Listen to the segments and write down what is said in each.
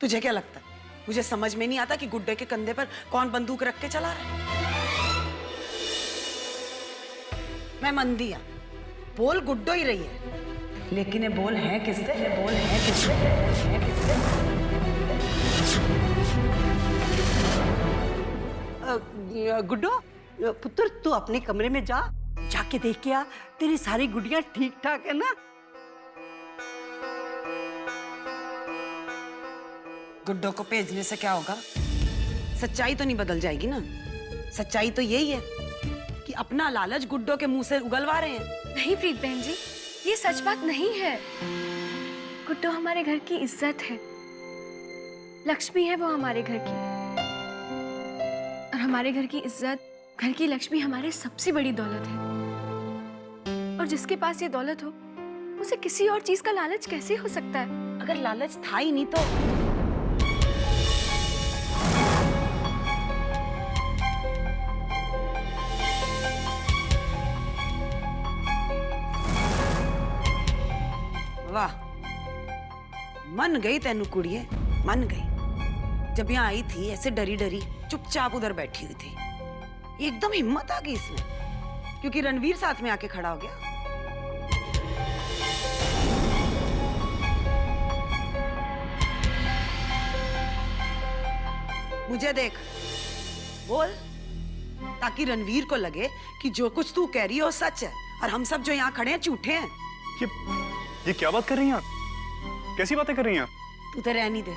तुझे क्या लगता है मुझे समझ में नहीं आता कि गुड्डे के कंधे पर कौन बंदूक रख के चला रहा है? मैं मंदिया, बोल गुड्डो ही रही है, लेकिन ये बोल है किससे? बोल है किससे? है किससे? गुड्डो पुत्र, तू अपने कमरे में जा, जाके देख के आ तेरी सारी गुड़ियां ठीक ठाक है ना? गुड्डो को भेजने से क्या होगा? सच्चाई तो नहीं बदल जाएगी ना। सच्चाई तो यही है कि अपना लालच गुड्डो के मुंह से उगलवा रहे हैं। नहीं प्रीत बहन जी, ये सच बात नहीं है। गुड्डो हमारे घर की इज्जत है, लक्ष्मी है वो हमारे घर की, और हमारे घर की इज्जत, घर की लक्ष्मी हमारे सबसे बड़ी दौलत है। और जिसके पास ये दौलत हो, उसे किसी और चीज का लालच कैसे हो सकता है? अगर लालच था ही नहीं तो वाह, मन गई तेनू कुड़िए, मन गई। जब यहाँ आई थी ऐसे डरी डरी चुपचाप उधर बैठी हुई थी, एकदम हिम्मत आ गई इसमें, क्योंकि रणवीर साथ में आके खड़ा हो गया। मुझे देख, बोल, ताकि रणवीर को लगे कि जो कुछ तू कह रही हो सच है और हम सब जो यहाँ खड़े हैं झूठे हैं। ये क्या बात कर रही हैं आप? कैसी बातें कर रही हैं आप? तू तो रहनी दे,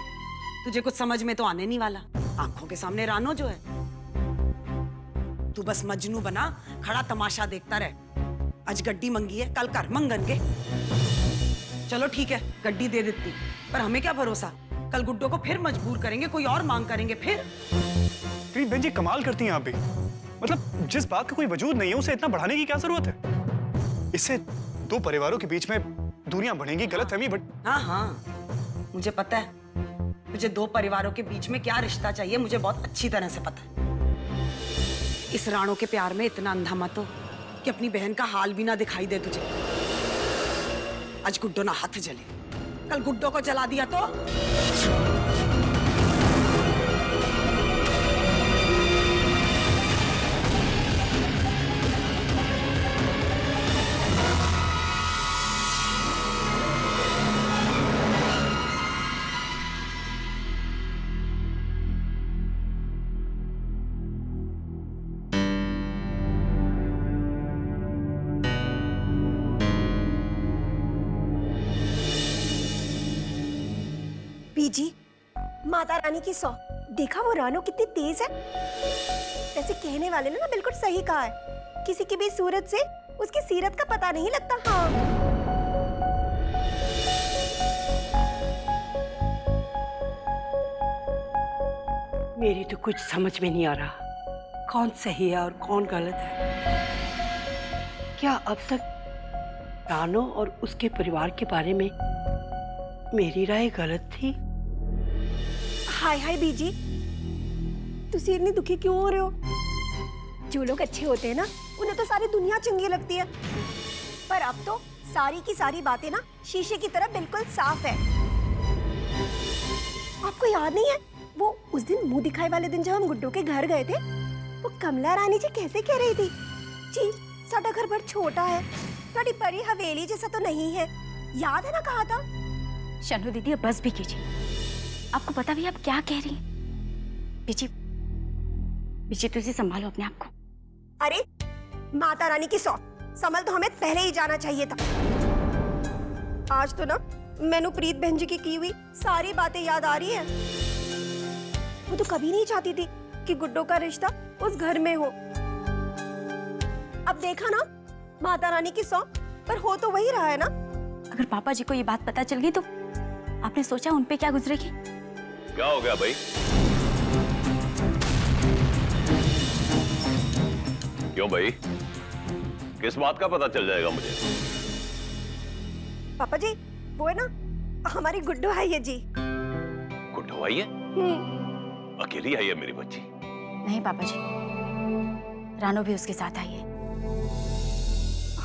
तुझे कुछ समझ में तो आने नहीं वाला। आंखों के सामने रानो जो है, तू बस मजनू बना खड़ा तमाशा देखता रह। आज गड्डी मंगी है, कल कर मंगन के। चलो ठीक है, गड्डी दे देती, पर हमें क्या भरोसा, कल गुड्डो को फिर मजबूर करेंगे, कोई और मांग करेंगे फिर। प्रीत बहन जी, कमाल करती हैं आप भी। मतलब जिस बात का कोई वजूद नहीं है उसे इतना बढ़ाने की क्या जरूरत है? इससे दो परिवारों के बीच में दूरियां बढ़ेंगी, गलतफहमी बढ़। हाँ हाँ, मुझे पता है मुझे दो परिवारों के बीच में क्या रिश्ता चाहिए, मुझे बहुत अच्छी तरह से पता है। इस राणो के प्यार में इतना अंधा मत हो कि अपनी बहन का हाल भी ना दिखाई दे तुझे। आज गुड्डो ना हाथ जले, कल गुड्डो को जला दिया तो बीजी, माता रानी की सौ, देखा वो रानो कितनी तेज है। वैसे कहने वाले ने ना बिल्कुल सही कहा है, किसी की भी सूरत से उसकी सीरत का पता नहीं लगता। हाँ, मेरी तो कुछ समझ में नहीं आ रहा, कौन सही है और कौन गलत है। क्या अब तक रानो और उसके परिवार के बारे में मेरी राय गलत थी? हाय हाय बीजी, तुसी इतनी दुखी क्यों हो रहे हो? जो लोग अच्छे होते हैं ना, उन्हें तो सारी दुनिया चंगी लगती है, पर अब तो सारी की सारी बातें ना शीशे की तरह बिल्कुल साफ है। आपको याद नहीं है वो उस दिन मुंह दिखाए वाले दिन जब हम गुड्डो के घर गए थे, वो कमला रानी जी कैसे कह रही थी, जी साडा घर बड़ा छोटा है, थोड़ी बड़ी हवेली जैसा तो नहीं है, याद है ना कहा था? शनु दीदी, अब बस भी कीजिए, आपको पता भी आप क्या कह रही हैं। बीजी, बीजी तुझे संभालो अपने आप को। अरे माता रानी की सौ, संभल तो हमें पहले ही जाना चाहिए था। आज तो ना मैनू प्रीत बहन जी की हुई सारी बातें याद आ रही है। वो तो कभी नहीं चाहती थी कि गुड्डो का रिश्ता उस घर में हो। अब देखा ना, माता रानी की सौ, पर हो तो वही रहा है ना। अगर पापा जी को ये बात पता चल गई तो आपने सोचा उन पे क्या गुजरेगी? क्या हो गया भाई? क्यों भाई, किस बात का पता चल जाएगा मुझे? पापा जी, वो है ना हमारी गुड्डो है ये जी। गुड्डो आई है? अकेली आई है मेरी बच्ची? नहीं पापा जी, रानो भी उसके साथ आई है।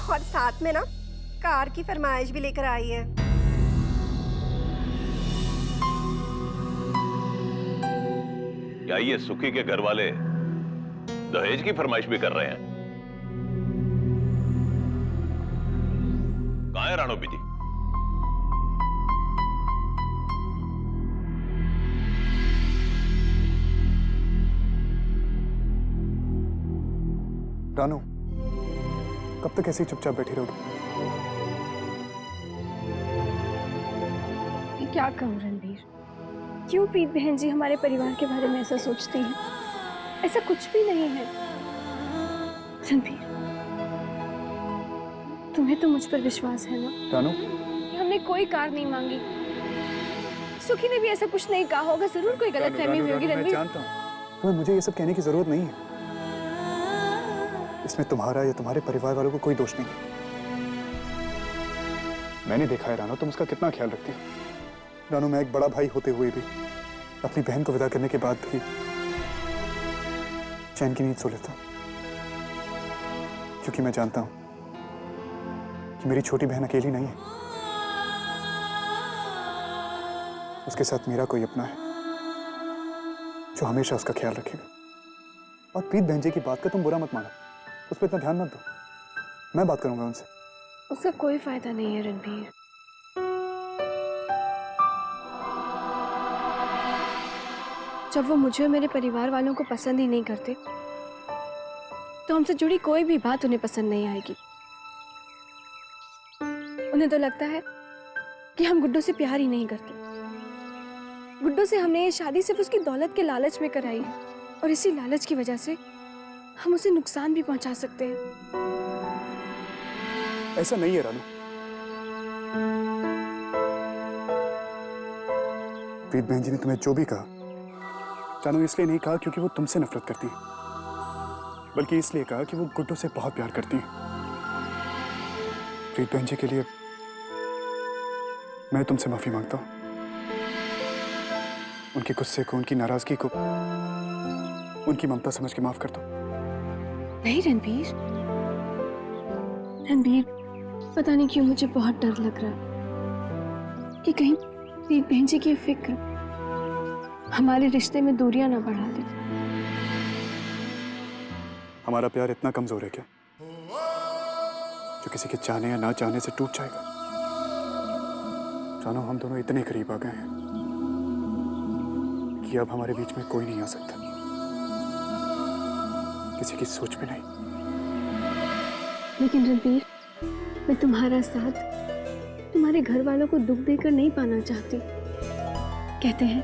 और साथ में ना कार की फरमाइश भी लेकर आई है। क्या ये सुखी के घर वाले दहेज की फरमाइश भी कर रहे हैं? कहां है रानो बीजी? रानो, कब तक ऐसे ही चुपचाप बैठी रहोगी? मैं क्या कहूँ रणबीर, क्यों प्रीत बहन जी हमारे परिवार के बारे में ऐसा सोचती हैं? ऐसा कुछ भी नहीं है। रणबीर, तुम्हें तो मुझ पर विश्वास है ना? रानो, हमने कोई कार नहीं मांगी, सुखी ने भी ऐसा कुछ नहीं कहा होगा। जरूर कोई गलतफहमी हुई होगी मैं रणबीर। जानता हूँ, तुम्हें मुझे ये सब कहने की जरूरत नहीं है। इसमें तुम्हारा या तुम्हारे परिवार वालों को कोई दोष नहीं है। मैंने देखा है रानो, तुम उसका कितना ख्याल रखती हो। रानो, मैं एक बड़ा भाई होते हुए भी अपनी बहन को विदा करने के बाद भी चैन की नींद सो लेता हूं, क्योंकि मैं जानता हूं कि मेरी छोटी बहन अकेली नहीं है। उसके साथ मेरा कोई अपना है जो हमेशा उसका ख्याल रखेगा। और प्रीत बहन जी की बात का तुम बुरा मत मानो, उस पर इतना ध्यान मत दो। मैं बात करूंगा उनसे। उसका कोई फायदा नहीं है रणबीर। जब वो मुझे और मेरे परिवार वालों को पसंद ही नहीं करते, तो हमसे जुड़ी कोई भी बात उन्हें पसंद नहीं आएगी। उन्हें तो लगता है कि हम गुड्डू से प्यार ही नहीं करते। गुड्डू से हमने ये शादी सिर्फ उसकी दौलत के लालच में कराई है, और इसी लालच की वजह से हम उसे नुकसान भी पहुंचा सकते हैं। ऐसा नहीं है रानू। प्रीत बहन जी ने तुम्हें जो भी कहा, रानू, इसलिए नहीं कहा क्योंकि वो तुमसे नफरत करती है, बल्कि इसलिए कहा कि वो गुड्डू से बहुत प्यार करती है। प्रीत बहन जी के लिए मैं तुमसे माफी मांगता हूं। उनके गुस्से को, उनकी नाराजगी को उनकी ममता समझ के माफ कर दो। नहीं रणबीर, रणबीर, पता नहीं क्यों मुझे बहुत डर लग रहा है कि कहीं प्रीत बहन जी की फिक्र हमारे रिश्ते में दूरियां ना बढ़ा दे। हमारा प्यार इतना कमजोर है क्या जो किसी के चाहने या ना चाहने से टूट जाएगा? जानो, हम दोनों इतने करीब आ गए हैं कि अब हमारे बीच में कोई नहीं आ सकता, किसी की सोच में नहीं। लेकिन रणबीर, मैं तुम्हारा साथ तुम्हारे घर वालों को दुख देकर नहीं पाना चाहती। कहते हैं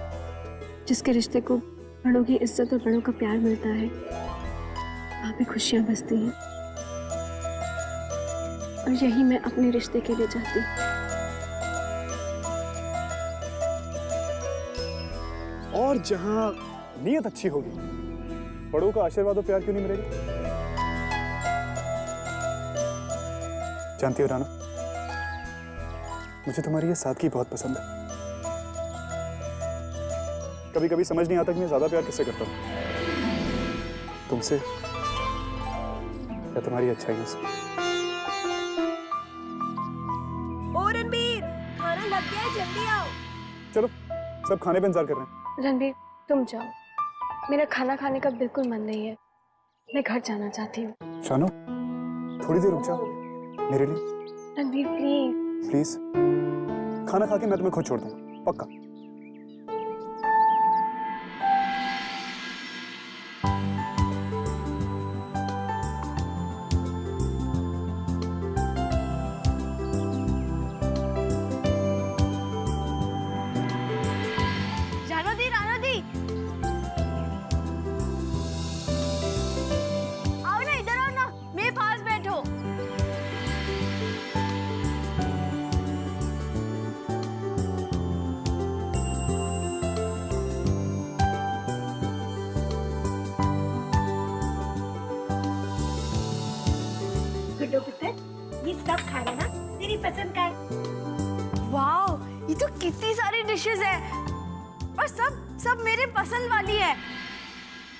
जिसके रिश्ते को बड़ों की इज्जत और बड़ों का प्यार मिलता है, वहां पे खुशियां बसती हैं। और यही मैं अपने रिश्ते के लिए चाहती हूँ। और जहां नीयत अच्छी होगी, बड़ों का आशीर्वाद और प्यार क्यों नहीं मिलेगा? जानती हो रानू, मुझे तुम्हारी ये सादगी बहुत पसंद है। कभी कभी समझ नहीं आता कि मैं ज्यादा प्यार किससे करता हूं, तुमसे या तुम्हारी अच्छाइयों से। ओ रणबीर, खाना लग गया है, जल्दी आओ। चलो, सब खाने पे इंतजार कर रहे हैं। रणबीर, तुम जाओ, मेरा खाना खाने का बिल्कुल मन नहीं है। मैं घर जाना चाहती हूँ। शानू, थोड़ी देर रुक जाओ मेरे लिए, रणबीर प्लीज। प्लीज। खाना खा के मैं तुम्हें खुद छोड़ दूंगा, पक्का। रानो दी, रानो दी, आओ ना, इधर आओ ना, मेरे पास बैठो। गुड्डू पुत्र, ये सब खाना ना तेरी पसंद का है। वाओ, ये तो कितनी सारी डिशेस है, और सब मेरे पसंद वाली है।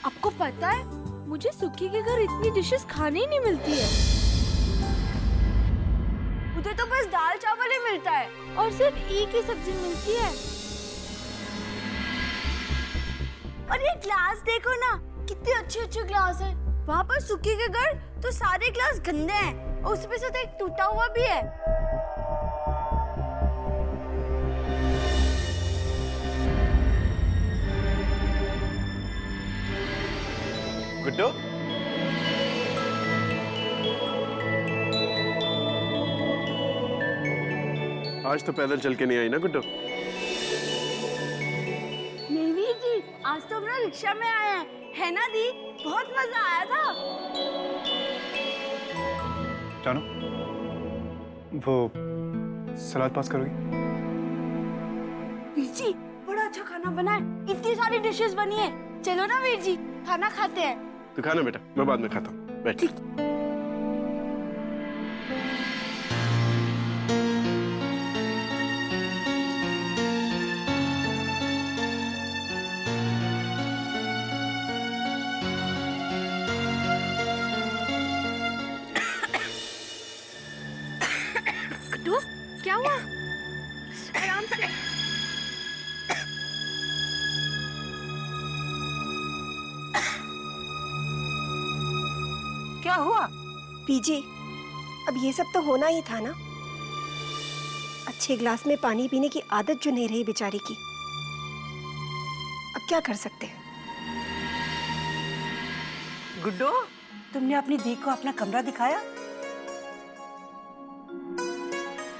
आपको पता है, मुझे सुखी के घर इतनी डिशेस खाने ही नहीं मिलती है। उधर तो बस दाल चावल ही मिलता है, और सिर्फ एक ही सब्जी मिलती है। और ये ग्लास देखो ना, कितने अच्छे अच्छे ग्लास हैं। वहाँ पर सुखी के घर तो सारे ग्लास गंदे हैं और उसमें से तो एक टूटा हुआ भी है। गुड्डू, आज तो पैदल चल के नहीं आई ना गुड्डू? नहीं जी, आज तो हम लोग रिक्शा में आए हैं, है ना दी? बहुत मजा आया था। जानो, वो सलाद पास करोगी? वीर जी, बड़ा अच्छा खाना बना है, इतनी सारी डिशेस बनी है। चलो ना वीर जी, खाना खाते हैं। तो खाना बेटा, मैं बाद में खाता हूँ, बैठ। गुड्डू, क्या हुआ? आराम से। क्या हुआ? पीजी, अब ये सब तो होना ही था ना। अच्छे ग्लास में पानी पीने की आदत जो नहीं रही बेचारी की, अब क्या कर सकते हैं। गुड्डो, तुमने अपनी दी को अपना कमरा दिखाया?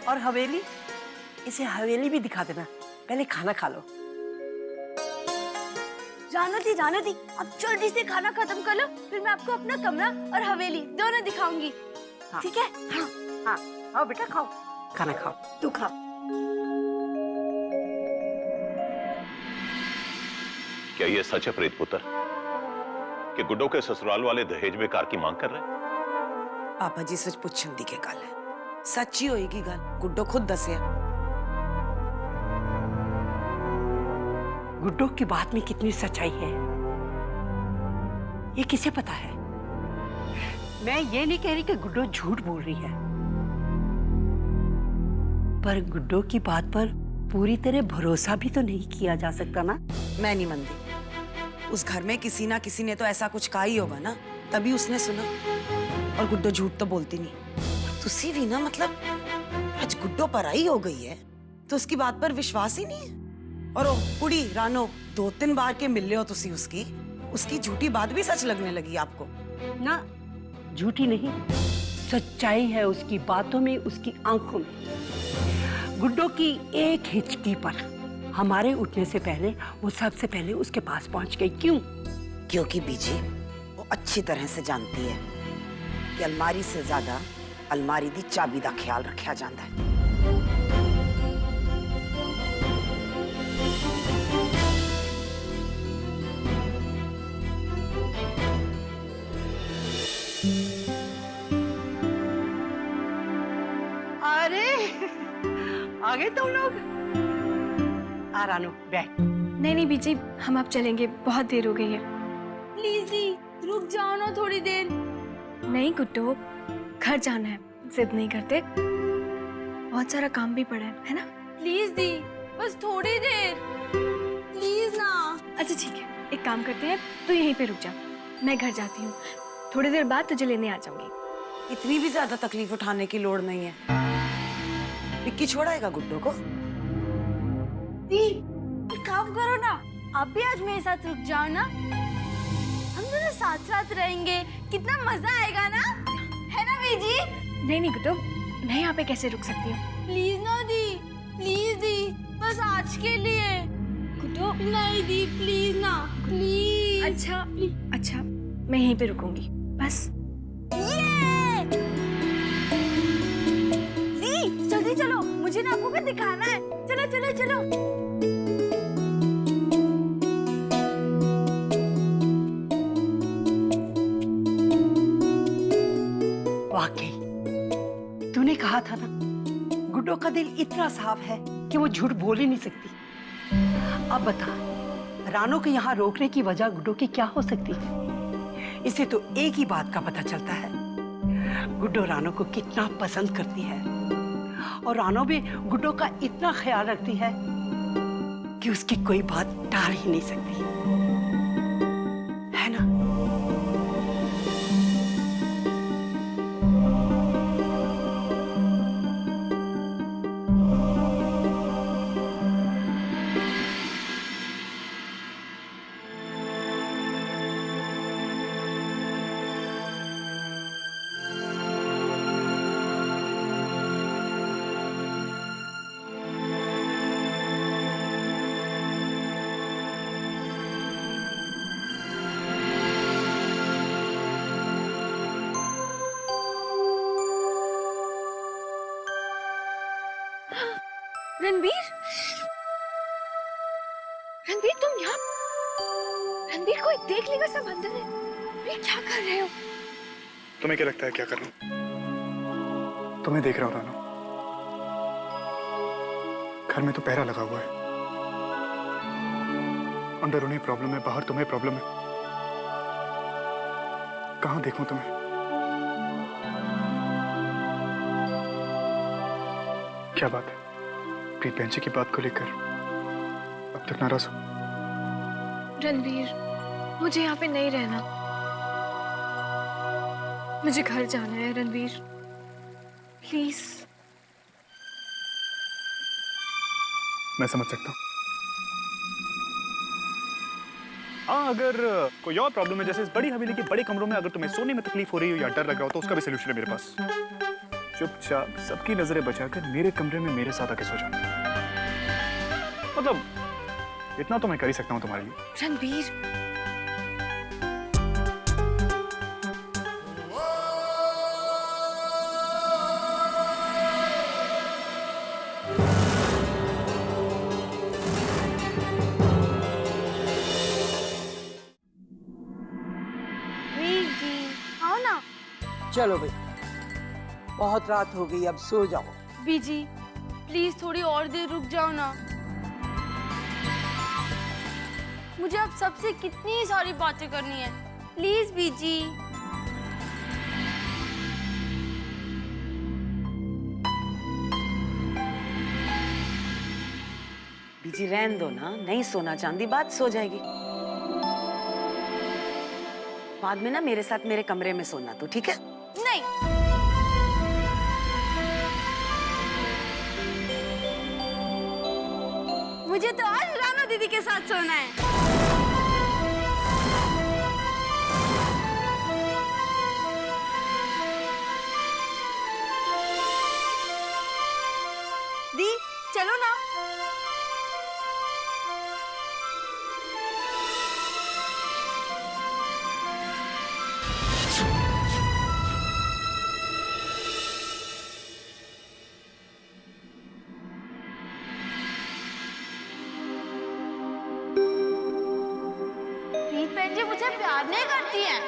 और हवेली? इसे हवेली भी दिखा देना, पहले खाना खा लो। जानो दी, अब जल्दी से खाना खत्म कर लो, फिर मैं आपको अपना कमरा और हवेली दोनों दिखाऊंगी। हाँ। ठीक है? हाँ। हाँ, आओ बेटा खाओ, खाना खाओ। तू खा। क्या ये सच है प्रीत पुत्र कि गुड्डो के ससुराल वाले दहेज में कार की मांग कर रहे हैं? पापा जी सच पुछण दी के गल है, सच्ची होएगी गल। गुड्डो खुद दसिया। गुड्डो की बात में कितनी सच्चाई है, ये किसे पता है? मैं ये नहीं कह रही कि गुड्डो झूठ बोल रही है, पर गुड्डो की बात पर पूरी तरह भरोसा भी तो नहीं किया जा सकता ना। मैं नहीं मानती। उस घर में किसी ना किसी ने तो ऐसा कुछ कहा ही होगा ना, तभी उसने सुना। और गुड्डो झूठ तो बोलती नहीं। तुसी भी ना, मतलब आज गुड्डो पराई हो गई है तो उसकी बात पर विश्वास ही नहीं है। और ओ कुड़ी रानो, 2-3 बार के मिल रहे हो तुसी उसकी झूठी बात भी सच लगने लगी आपको? ना, झूठी नहीं, सच्चाई है उसकी बातों में, उसकी आंखों में। गुड्डो की एक हिचकी पर हमारे उठने से पहले वो सबसे पहले उसके पास पहुंच गई। क्यों? क्योंकि बीजी वो अच्छी तरह से जानती है कि अलमारी से ज्यादा अलमारी दी चाबी का ख्याल रखा जाता है। अरे आ गए तुम लोग। आ रानो, बैठ। नहीं बीजी, हम अब चलेंगे, बहुत देर हो गई है। प्लीज दी, रुक जाओ ना थोड़ी देर। नहीं गुड्डो, घर जाना है, जिद नहीं करते। बहुत सारा काम भी पड़ा है ना? प्लीज दी, बस थोड़ी देर, प्लीज ना। अच्छा ठीक है, एक काम करते हैं, तू यहीं पे रुक जा, मैं घर जाती हूँ। थोड़ी देर बाद तुझे लेने आ जाऊंगी। इतनी भी ज्यादा तकलीफ उठाने की लोड़ नहीं है। विक्की छोड़ाएगा गुड्डो को? दी, एक काम करो ना, आप भी आज मेरे साथ रुक जाओ ना। हम दोनों साथ साथ रहेंगे, कितना मजा आएगा ना, है ना बीजी? नहीं गुड्डो, मैं यहाँ पे कैसे रुक सकती हूँ? प्लीज ना दी, प्लीज दी, बस आज के लिए। गुड्डो नहीं दी, प्लीज ना, प्लीज। अच्छा, मैं यहीं पे रुकूंगी बस। दी, जल्दी चलो, मुझे ना आपको कुछ दिखाना है। चलो चलो चलो। वाकई तूने कहा था ना, गुड्डो का दिल इतना साफ है कि वो झूठ बोल ही नहीं सकती। अब बता, रानो को यहाँ रोकने की वजह गुड्डो की क्या हो सकती है? इसे तो एक ही बात का पता चलता है, गुड्डो रानो को कितना पसंद करती है और रानो भी गुड्डो का इतना ख्याल रखती है कि उसकी कोई बात टाल ही नहीं सकती। रणबीर, रणबीर तुम यहाँ? रणबीर कोई देख लेगा, सब अंदर है। रणबीर क्या कर रहे हो? तुम्हें क्या लगता है क्या कर रहा हूं? तुम्हें देख रहा हूं रानो। घर में तो पहरा लगा हुआ है, अंदर उन्हें प्रॉब्लम है, बाहर तुम्हें प्रॉब्लम है। कहां देखूं तुम्हें? क्या बात है? प्रीत बहन जी की बात को लेकर अब तक नाराज हो? रणबीर, मुझे यहाँ पे नहीं रहना, मुझे घर जाना है। रणबीर प्लीज। मैं समझ सकता हूँ। हाँ, अगर कोई और प्रॉब्लम है, जैसे इस बड़ी हवेली के बड़े कमरों में अगर तुम्हें सोने में तकलीफ हो रही हो या डर लग रहा हो, तो उसका भी सलूशन है मेरे पास। चुपचाप सबकी नजरें बचाकर मेरे कमरे में मेरे साथ आके सो जाओ। मतलब इतना तो मैं कर ही सकता हूँ तुम्हारे लिए। रणबीर, चलो भाई, बहुत रात हो गई, अब सो जाओ। बीजी प्लीज थोड़ी और देर रुक जाओ ना। मुझे अब सबसे कितनी सारी बातें करनी है, प्लीज बीजी। बीजी रहने दो ना, नहीं सोना चांदी, बात सो जाएगी। बाद में ना मेरे साथ मेरे कमरे में सोना तो, ठीक है? नहीं, मुझे तो आज रानो दीदी के साथ सोना है। दी चलो ना। जी मुझे प्यार नहीं करती है,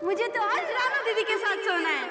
मुझे तो आज रानो दीदी के साथ सोना है।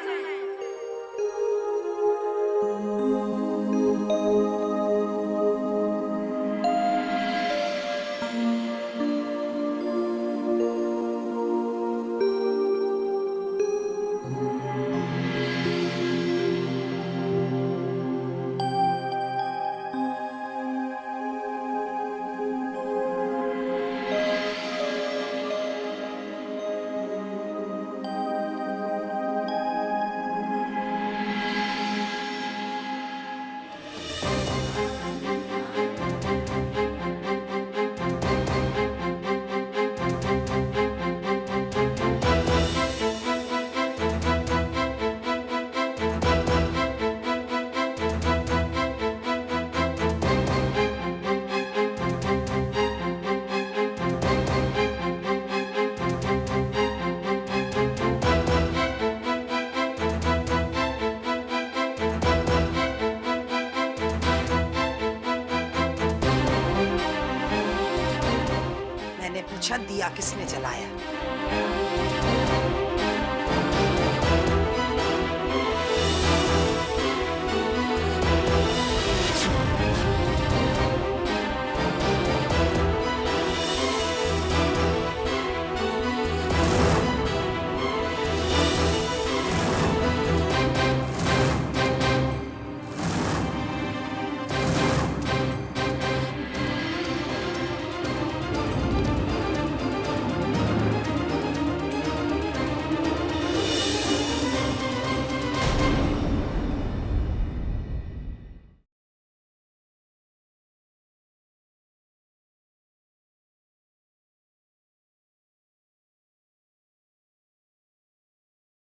पूछा दिया किसने जलाया?